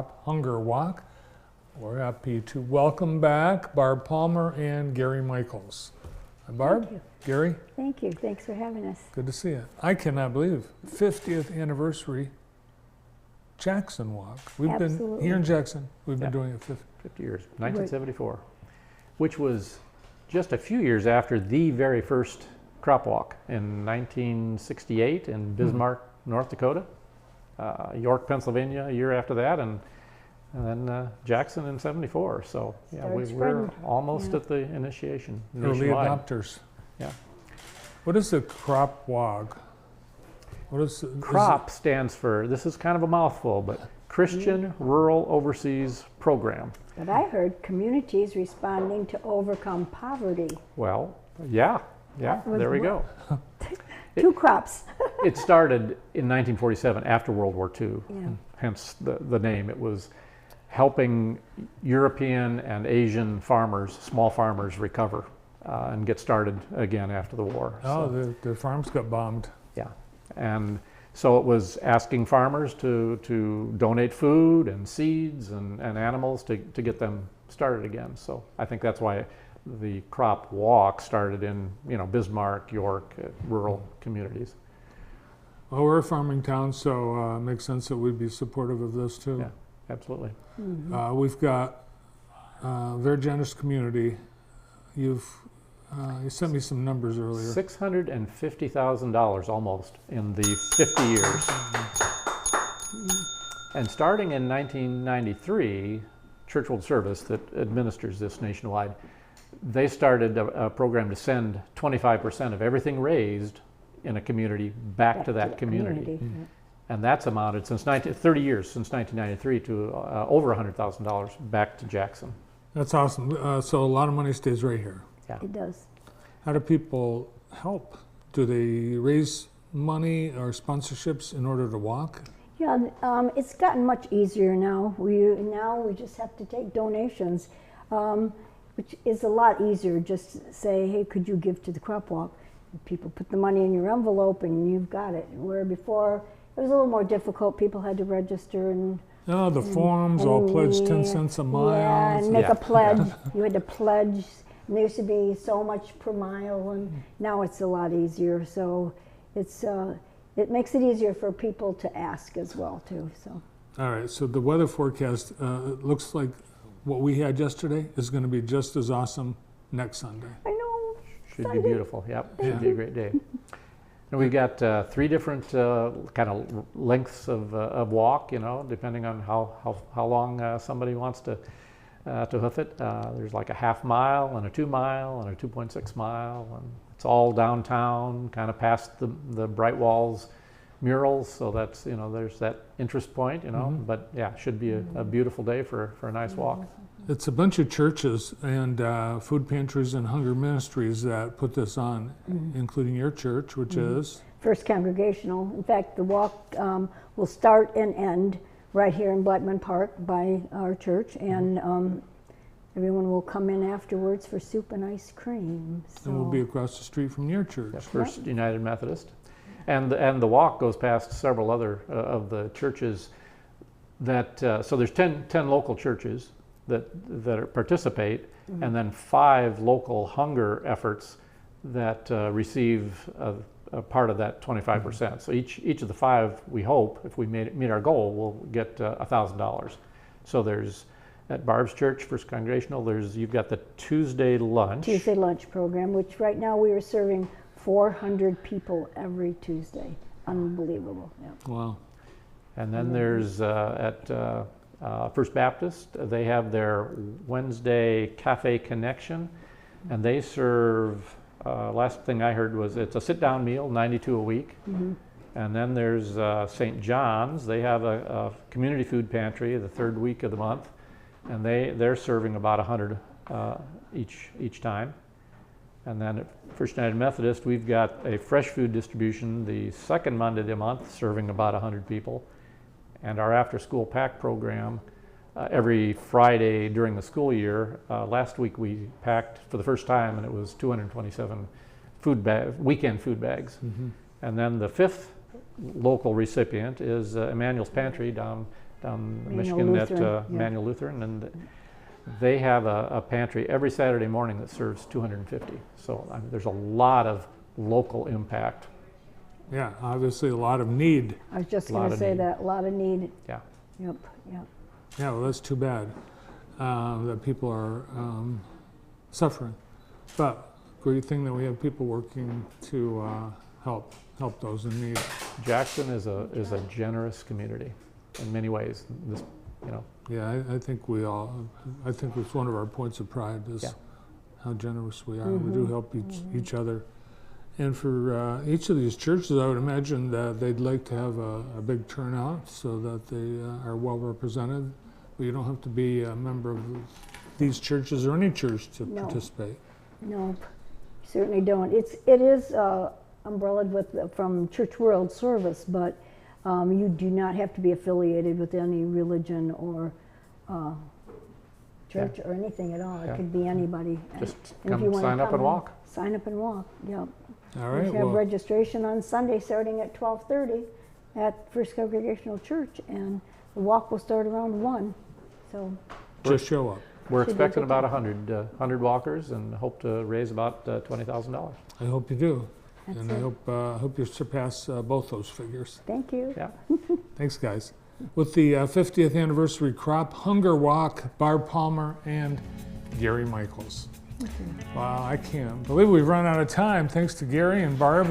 Hunger Walk. We're happy to welcome back Barb Palmer and Gary Michaels. Hi, Barb. Thank you. Gary. Thank you. Thanks for having us. Good to see you. I cannot believe 50th anniversary Jackson Walk. We've been here in Jackson. We've been doing it 50 years, 1974, which was just a few years after the very first crop walk in 1968 in Bismarck, North Dakota, York, Pennsylvania a year after that, and then Jackson in 74. So yeah, we're almost at the initiation. Early adopters. Yeah. What is the crop walk? What is CROP stands for, this is kind of a mouthful, but Christian Rural Overseas Program. But I heard communities responding to overcome poverty. Well, yeah, there we go. Two crops. It started in 1947 after World War II, Yeah. hence the name. It was helping European and Asian farmers, small farmers, recover and get started again after the war. Oh, the farms got bombed. Yeah, and so it was asking farmers to donate food and seeds and animals to get them started again. So I think that's why the crop walk started in Bismarck, York, rural communities. Well, we're a farming town, so it makes sense that we'd be supportive of this too. Yeah, absolutely. We've got a very generous community. You sent me some numbers earlier. $650,000 almost in the 50 years. And starting in 1993, Church World Service, that administers this nationwide, they started a program to send 25% of everything raised in a community back to that community. And that's amounted since 30 years, since 1993, to over $100,000 back to Jackson. That's awesome. So a lot of money stays right here. Yeah. It does. How do people help? Do they raise money or sponsorships in order to walk? Yeah, it's gotten much easier now. We just have to take donations, which is a lot easier. Just say, hey, could you give to the crop walk? And people put the money in your envelope and you've got it. Where before it was a little more difficult. People had to register and the forms all pledge 10 cents a mile. Yeah, and make a pledge. You had to pledge. And there used to be so much per mile, and now it's a lot easier. So it makes it easier for people to ask as well too. So. All right. So the weather forecast looks like what we had yesterday is going to be just as awesome next Sunday. I know. Should be beautiful. Yep. Should be a great day. And we've got 3 different kind of lengths of walk. Depending on how long somebody wants to hoof it. There's like a half mile and a 2 mile and a 2.6 mile, and it's all downtown, kind of past the Bright Walls murals. So that's there's that interest point. But yeah, should be a beautiful day for a nice walk. It's a bunch of churches and food pantries and hunger ministries that put this on, including your church, which is First Congregational. In fact, the walk will start and end right here in Blackman Park by our church, and everyone will come in afterwards for soup and ice cream. So. And we'll be across the street from your church. Yeah, First United Methodist. And the walk goes past several other of the churches that, so there's 10 local churches that participate, and then 5 local hunger efforts that receive a part of that 25%. So each of the 5, we hope, if we meet our goal, will get $1,000. So there's at Barb's Church, First Congregational, you've got the Tuesday lunch. Tuesday lunch program, which right now we are serving 400 people every Tuesday. Unbelievable. Yeah. Wow. And then there's at First Baptist, they have their Wednesday Cafe Connection, and they serve, last thing I heard was it's a sit-down meal, $92 a week. And then there's St. John's. They have a community food pantry the 3rd week of the month, and they're serving about 100 each time. And then at First United Methodist, we've got a fresh food distribution the 2nd Monday of the month, serving about 100 people. And our after-school pack program, every Friday during the school year. Last week we packed for the first time, and it was 227 weekend food bags. And then the 5th local recipient is Emmanuel's Pantry down down Manual Michigan at Lutheran, yeah. Manual Lutheran, and they have a pantry every Saturday morning that serves 250. So I mean, there's a lot of local impact. Yeah, obviously a lot of need. I was just Lot going to of say need. that, a lot of need. Yeah. Yep, yep. Yeah, well, that's too bad that people are suffering. But great thing that we have people working to help those in need. Jackson is a generous community in many ways. This, you know, Yeah, I think I think it's one of our points of pride is Yeah. how generous we are. We do help each other. And for each of these churches, I would imagine that they'd like to have a big turnout so that they are well represented. But you don't have to be a member of these churches or any church to No. participate. Nope, certainly don't. It is umbrellaed from Church World Service, but you do not have to be affiliated with any religion or church or anything at all. It Yeah. could be anybody. just And if you come wanna sign up come and in, walk. Sign up and walk. Yep. All We right. have Well, registration on Sunday starting at 12:30 at First Congregational Church, and the walk will start around 1. So just show up. We're Should be expecting good about 100 walkers and hope to raise about $20,000. I hope you do. that's And it. I hope you surpass both those figures. Thank you. Yeah. Thanks, guys. With the 50th anniversary crop hunger walk, Barb Palmer and Gary Michaels. Wow, I can't believe we've run out of time. Thanks to Gary and Barb.